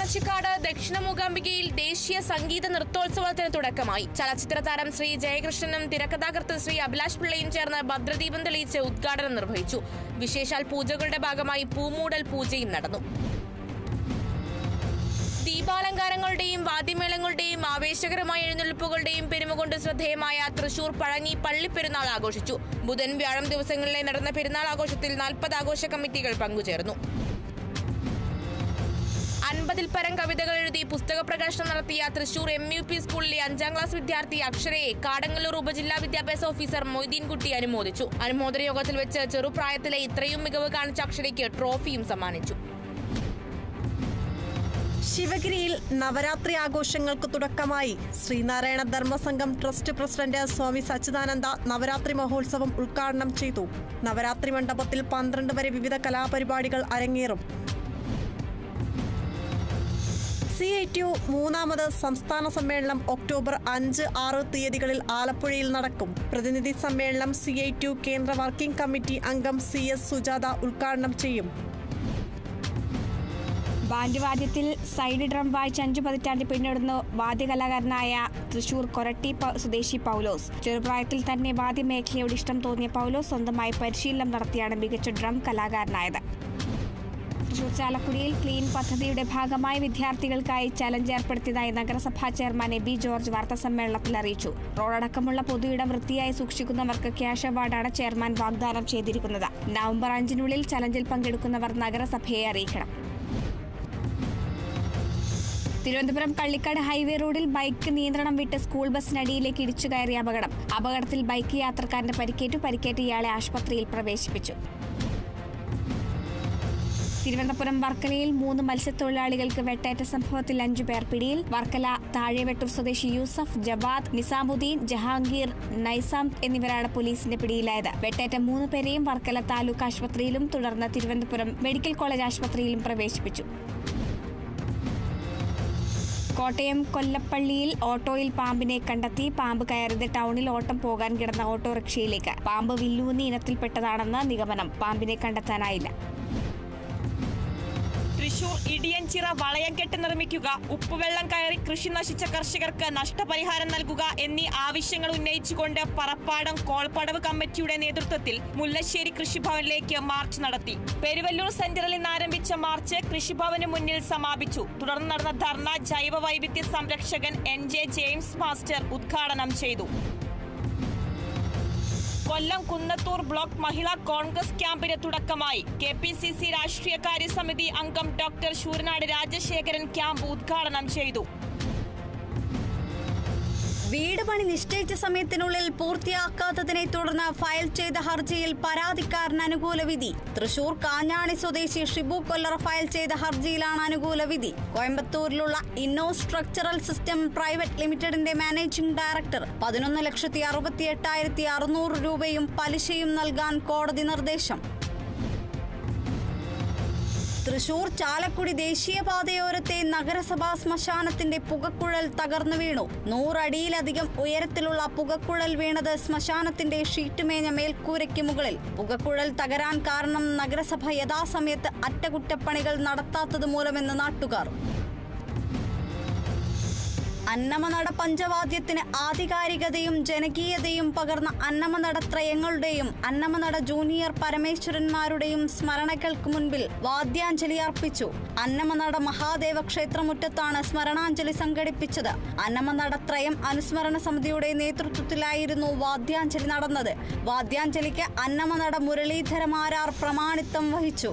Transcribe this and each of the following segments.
പാണച്ചിക്കാട് ദക്ഷിണ മൂകാംബികയിൽ ദേശീയ സംഗീത നൃത്തോത്സവത്തിന് തുടക്കമായി. ചലച്ചിത്ര താരം ശ്രീ ജയകൃഷ്ണനും തിരക്കഥാകൃത്ത് ശ്രീ അഭിലാഷ് പിള്ളയും ചേർന്ന് ഭദ്രദീപം തെളിയിച്ച് ഉദ്ഘാടനം നിർവഹിച്ചു. വിശേഷാൽ പൂജകളുടെ ഭാഗമായി പൂമൂടൽ പൂജയും നടന്നു. ദീപാലങ്കാരങ്ങളുടെയും വാദ്യമേളങ്ങളുടെയും ആവേശകരമായ എഴുന്നള്ളിപ്പുകളുടെയും പെരുമകൊണ്ട് ശ്രദ്ധേയമായ തൃശൂർ പഴനി പള്ളിപ്പെരുന്നാൾ ആഘോഷിച്ചു. ബുധൻ വ്യാഴം ദിവസങ്ങളിലെ നടന്ന പെരുന്നാൾ ആഘോഷത്തിൽ 40 ആഘോഷ കമ്മിറ്റികൾ പങ്കുചേർന്നു. 50-ൽ പരം കവിതകൾ എഴുതി പുസ്തക പ്രകാശനം നടത്തിയ തൃശൂർ MUP സ്കൂളിലെ 5ാം ക്ലാസ് വിദ്യാർത്ഥി അക്ഷരയെ കാടങ്ങല്ലൂർ ഉപജില്ലാ വിദ്യാഭ്യാസ ഓഫീസർ മൊയ്തീൻകുട്ടി അനുമോദിച്ചു. അനുമോദന യോഗത്തിൽ വെച്ച് ചെറുപ്രായത്തിലെ ഇത്രയും മികവ് കാണിച്ച അക്ഷരയ്ക്ക് ട്രോഫിയും സമ്മാനിച്ചു. ശിവഗിരിയിൽ നവരാത്രി ആഘോഷങ്ങൾക്ക് തുടക്കമായി. ശ്രീനാരായണ ധർമ്മസംഘം ട്രസ്റ്റ് പ്രസിഡന്റ് സ്വാമി സച്ചിദാനന്ദ നവരാത്രി മഹോത്സവം ഉദ്ഘാടനം ചെയ്തു. നവരാത്രി മണ്ഡപത്തിൽ 12 വരെ വിവിധ കലാപരിപാടികൾ അരങ്ങേറും. CITU 3ാമത് സംസ്ഥാന സമ്മേളനം ഒക്ടോബർ 5, 6 തീയതികളിൽ ആലപ്പുഴയിൽ നടക്കും. പ്രതിനിധി സമ്മേളനം CITU കേന്ദ്ര വർക്കിംഗ് കമ്മിറ്റി അംഗം CS സുജാത ഉദ്ഘാടനം ചെയ്യും. ബാൻഡ് വാദ്യത്തിൽ സൈഡ് ഡ്രം വായിച്ച് 5 പതിറ്റാണ്ട് പിന്നിടുന്ന വാദ്യകലാകാരനായ തൃശൂർ കൊരട്ടി സ്വദേശി പൗലോസ്. ചെറുപ്രായത്തിൽ തന്നെ വാദ്യമേഖലയോട് ഇഷ്ടം തോന്നിയ പൗലോസ് സ്വന്തമായി പരിശീലനം നടത്തിയാണ് മികച്ച ഡ്രം കലാകാരനായത്. തൃശൂർ ചാലക്കുടിയിൽ ക്ലീൻ പദ്ധതിയുടെ ഭാഗമായി വിദ്യാർത്ഥികൾക്കായി ചലഞ്ച് ഏർപ്പെടുത്തിയതായി നഗരസഭാ ചെയർമാൻ എബി ജോർജ് വാർത്താസമ്മേളനത്തിൽ അറിയിച്ചു. റോഡടക്കമുള്ള പൊതുയിടം വൃത്തിയായി സൂക്ഷിക്കുന്നവർക്ക് ക്യാഷ് അവാർഡാണ് ചെയർമാൻ വാഗ്ദാനം ചെയ്തിരിക്കുന്നത്. നവംബർ 5-നുള്ളിൽ ചലഞ്ചിൽ പങ്കെടുക്കുന്നവർ നഗരസഭയെ അറിയിക്കണം. തിരുവനന്തപുരം കള്ളിക്കാട് ഹൈവേ റോഡിൽ ബൈക്ക് നിയന്ത്രണം വിട്ട് സ്കൂൾ ബസിനടിയിലേക്ക് ഇടിച്ചു കയറിയ അപകടത്തിൽ ബൈക്ക് യാത്രക്കാരന് പരിക്കേറ്റ് ഇയാളെ ആശുപത്രിയിൽ പ്രവേശിപ്പിച്ചു. തിരുവനന്തപുരം വർക്കലയിൽ 3 മത്സ്യത്തൊഴിലാളികൾക്ക് വെട്ടേറ്റ സംഭവത്തിൽ 5 പേർ പിടിയിൽ. വർക്കല താഴെവെട്ടൂർ സ്വദേശി യൂസഫ്, ജവാദ്, നിസാമുദ്ദീൻ, ജഹാംഗീർ, നൈസാം എന്നിവരാണ് പോലീസിന്റെ പിടിയിലായത്. വെട്ടേറ്റ 3 പേരെയും വർക്കല താലൂക്ക് ആശുപത്രിയിലും തുടർന്ന് തിരുവനന്തപുരം മെഡിക്കൽ കോളേജ് ആശുപത്രിയിലും പ്രവേശിപ്പിച്ചു. കോട്ടയം കൊല്ലപ്പള്ളിയിൽ ഓട്ടോയിൽ പാമ്പിനെ കണ്ടെത്തി. പാമ്പ് കയറിയത് ടൗണിൽ ഓട്ടം പോകാൻ കിടന്ന ഓട്ടോറിക്ഷയിലേക്ക്. പാമ്പ് വില്ലൂന്നി ഇനത്തിൽപ്പെട്ടതാണെന്ന് നിഗമനം. പാമ്പിനെ കണ്ടെത്താനായില്ല. തൃശൂർ ഇടിയഞ്ചിറ വളയംകെട്ട് നിർമ്മിക്കുക, ഉപ്പുവെള്ളം കയറി കൃഷി നശിച്ച കർഷകർക്ക് നഷ്ടപരിഹാരം നൽകുക എന്നീ ആവശ്യങ്ങൾ ഉന്നയിച്ചുകൊണ്ട് പറപ്പാടം കോൾപ്പടവ് കമ്മിറ്റിയുടെ നേതൃത്വത്തിൽ മുല്ലശ്ശേരി കൃഷിഭവനിലേക്ക് മാർച്ച് നടത്തി. പെരുവല്ലൂർ സെന്ററിൽ നിന്ന് ആരംഭിച്ച മാർച്ച് കൃഷിഭവന് മുന്നിൽ സമാപിച്ചു. തുടർന്ന് നടന്ന ധർണ ജൈവ വൈവിധ്യ സംരക്ഷകൻ NJ ജെയിംസ് മാസ്റ്റർ ഉദ്ഘാടനം ചെയ്തു. കൊല്ലം കുന്നത്തൂർ ബ്ലോക്ക് മഹിളാ കോൺഗ്രസ് ക്യാമ്പിന് തുടക്കമായി. KPCC രാഷ്ട്രീയകാര്യ സമിതി അംഗം ഡോക്ടർ ശൂരനാട് രാജശേഖരൻ ക്യാമ്പ് ഉദ്ഘാടനം ചെയ്തു. വീട് പണി നിശ്ചയിച്ച സമയത്തിനുള്ളിൽ പൂർത്തിയാക്കാത്തതിനെ തുടർന്ന് ഫയൽ ചെയ്ത ഹർജിയിൽ പരാതിക്കാരന് അനുകൂല വിധി. തൃശൂർ കാഞ്ഞാണി സ്വദേശി ഷിബു കൊല്ലറ ഫയൽ ചെയ്ത ഹർജിയിലാണ് അനുകൂല വിധി. കോയമ്പത്തൂരിലുള്ള ഇന്നോ സ്ട്രക്ചറൽ സിസ്റ്റം പ്രൈവറ്റ് ലിമിറ്റഡിന്റെ മാനേജിംഗ് ഡയറക്ടർ 11,68,600 രൂപയും പലിശയും നൽകാൻ കോടതി നിർദ്ദേശം. തൃശൂർ ചാലക്കുടി ദേശീയപാതയോരത്തെ നഗരസഭാ ശ്മശാനത്തിന്റെ പുകക്കുഴൽ തകർന്നു വീണു. 100 അടിയിലധികം ഉയരത്തിലുള്ള പുകക്കുഴൽ വീണത് ശ്മശാനത്തിന്റെ ഷീറ്റ് മേഞ്ഞ മേൽക്കൂരയ്ക്ക് മുകളിൽ. പുകക്കുഴൽ തകരാൻ കാരണം നഗരസഭ യഥാസമയത്ത് അറ്റകുറ്റപ്പണികൾ നടത്താത്തത് മൂലമെന്ന് നാട്ടുകാർ. അന്നമനട പഞ്ചവാദ്യത്തിന് ആധികാരികതയും ജനകീയതയും പകർന്ന അന്നമനട ത്രയങ്ങളുടെയും അന്നമനട ജൂനിയർ പരമേശ്വരന്മാരുടെയും സ്മരണകൾക്ക് മുൻപിൽ വാദ്യാഞ്ജലി അർപ്പിച്ചു. അന്നമനട മഹാദേവ ക്ഷേത്രമുറ്റത്താണ് സ്മരണാഞ്ജലി സംഘടിപ്പിച്ചത്. അന്നമനട ത്രയം അനുസ്മരണ സമിതിയുടെ നേതൃത്വത്തിലായിരുന്നു വാദ്യാഞ്ജലി നടന്നത്. വാദ്യാഞ്ജലിക്ക് അന്നമനട മുരളീധരമാരാർ പ്രമാണിത്വം വഹിച്ചു.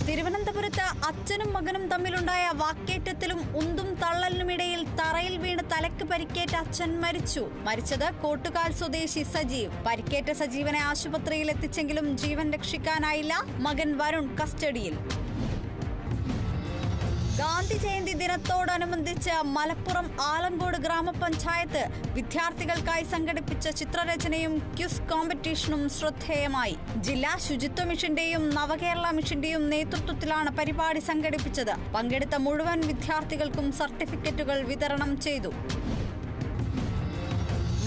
തിരുവനന്തപുരത്ത് അച്ഛനും മകനും തമ്മിലുണ്ടായ വാക്കേറ്റത്തിലും ഉന്തും തള്ളലിനുമിടയിൽ തറയിൽ വീണ് തലയ്ക്ക് പരിക്കേറ്റ അച്ഛൻ മരിച്ചത് കോട്ടുകാൽ സ്വദേശി സജീവ്. പരിക്കേറ്റ സജീവനെ ആശുപത്രിയിൽ എത്തിച്ചെങ്കിലും ജീവൻ രക്ഷിക്കാനായില്ല. മകൻ വരുൺ കസ്റ്റഡിയിൽ. ഗാന്ധി ജയന്തി ദിനത്തോടനുബന്ധിച്ച് മലപ്പുറം ആലങ്കോട് ഗ്രാമപഞ്ചായത്ത് വിദ്യാർത്ഥികൾക്കായി സംഘടിപ്പിച്ച ചിത്രരചനയും ക്വിസ് കോമ്പറ്റീഷനും ശ്രദ്ധേയമായി. ജില്ലാ ശുചിത്വ മിഷന്റെയും നവകേരള മിഷന്റെയും നേതൃത്വത്തിലാണ് പരിപാടി സംഘടിപ്പിച്ചത്. പങ്കെടുത്ത മുഴുവൻ വിദ്യാർത്ഥികൾക്കും സർട്ടിഫിക്കറ്റുകൾ വിതരണം ചെയ്തു.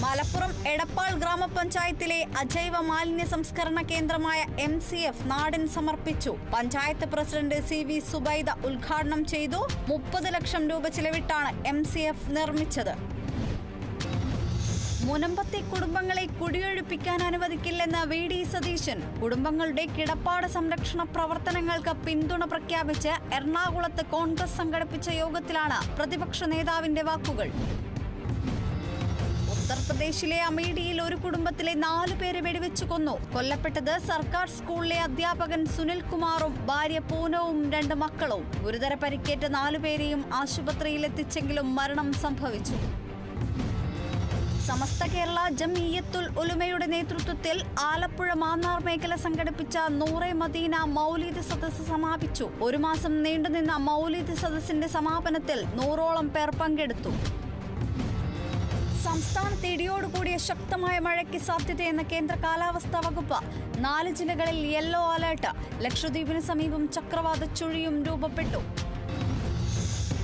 മലപ്പുറം എടപ്പാൾ ഗ്രാമപഞ്ചായത്തിലെ അജൈവ മാലിന്യ സംസ്കരണ കേന്ദ്രമായ MCF നാടിന് സമർപ്പിച്ചു. പഞ്ചായത്ത് പ്രസിഡന്റ് CV സുബൈദ ഉദ്ഘാടനം ചെയ്തു. 30 ലക്ഷം രൂപ ചിലവിട്ടാണ് MCF നിർമ്മിച്ചത്. മുനമ്പത്തെ കുടുംബങ്ങളെ കുടിയൊഴിപ്പിക്കാൻ അനുവദിക്കില്ലെന്ന് VD സതീശൻ. കുടുംബങ്ങളുടെ കിടപ്പാട സംരക്ഷണ പ്രവർത്തനങ്ങൾക്ക് പിന്തുണ പ്രഖ്യാപിച്ച് എറണാകുളത്ത് കോൺഗ്രസ് സംഘടിപ്പിച്ച യോഗത്തിലാണ് പ്രതിപക്ഷ നേതാവിന്റെ വാക്കുകൾ. ഉത്തർപ്രദേശിലെ അമേഠിയിൽ ഒരു കുടുംബത്തിലെ 4 പേരെ വെടിവെച്ചു കൊന്നു. കൊല്ലപ്പെട്ടത് സർക്കാർ സ്കൂളിലെ അധ്യാപകൻ സുനിൽ കുമാറും ഭാര്യ പൂനവും 2 മക്കളും. ഗുരുതര പരിക്കേറ്റ 4 പേരെയും ആശുപത്രിയിൽ എത്തിച്ചെങ്കിലും മരണം സംഭവിച്ചു. സമസ്ത കേരള ജംഇയ്യത്തുൽ ഉലമയുടെ നേതൃത്വത്തിൽ ആലപ്പുഴ മാന്നാർ മേഖല സംഘടിപ്പിച്ച നൂറെ മദീന മൗലീദ് സദസ്സ് സമാപിച്ചു. 1 മാസം നീണ്ടുനിന്ന മൗലീദ് സദസ്സിന്റെ സമാപനത്തിൽ 100ഓളം പേർ പങ്കെടുത്തു. സംസ്ഥാനത്ത് ഇടിയോടുകൂടിയ ശക്തമായ മഴയ്ക്ക് സാധ്യതയെന്ന് കേന്ദ്ര കാലാവസ്ഥാ വകുപ്പ്. 4 ജില്ലകളിൽ യെല്ലോ അലർട്ട്. ലക്ഷദ്വീപിന് സമീപം ചക്രവാത ചുഴിയും രൂപപ്പെട്ടു.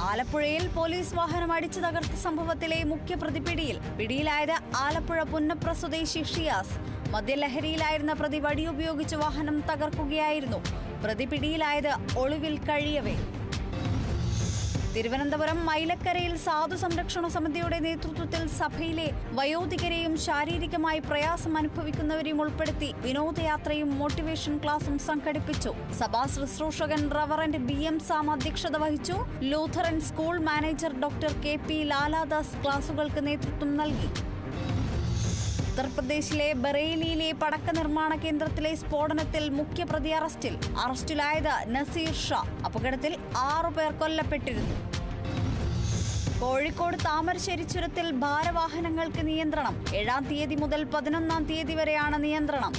ആലപ്പുഴയിൽ പോലീസ് വാഹനം അടിച്ചു തകർത്ത സംഭവത്തിലെ മുഖ്യപ്രതി പിടിയിൽ. പിടിയിലായത് ആലപ്പുഴ പുന്നപ്ര സ്വദേശി ഷിയാസ്. മദ്യലഹരിയിലായിരുന്ന പ്രതി വടിയുപയോഗിച്ച് വാഹനം തകർക്കുകയായിരുന്നു. പ്രതി പിടിയിലായത് ഒളിവിൽ കഴിയവേ. തിരുവനന്തപുരം മൈലക്കരയിൽ സാധു സംരക്ഷണ സമിതിയുടെ നേതൃത്വത്തിൽ സഭയിലെ വയോധികരെയും ശാരീരികമായി പ്രയാസം അനുഭവിക്കുന്നവരെയും ഉൾപ്പെടുത്തി വിനോദയാത്രയും മോട്ടിവേഷൻ ക്ലാസും സംഘടിപ്പിച്ചു. സഭാ ശുശ്രൂഷകൻ റവറന്റ് BM സാം അധ്യക്ഷത വഹിച്ചു. Lutheran school manager doctor KP Laladas ക്ലാസുകൾക്ക് നേതൃത്വം നൽകി. ഉത്തർപ്രദേശിലെ ബറേലിയിലെ പടക്ക നിർമ്മാണ കേന്ദ്രത്തിലെ സ്ഫോടനത്തിൽ മുഖ്യപ്രതി അറസ്റ്റിലായത് നസീർ ഷാ. അപകടത്തിൽ 6 പേർ കൊല്ലപ്പെട്ടിരുന്നു. കോഴിക്കോട് താമരശ്ശേരി ചുരത്തിൽ ഭാരവാഹനങ്ങൾക്ക് നിയന്ത്രണം. 7-ാം തീയതി മുതൽ 11-ാം തീയതി വരെയാണ് നിയന്ത്രണം.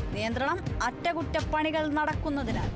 അറ്റകുറ്റപ്പണികൾ നടക്കുന്നതിനാൽ.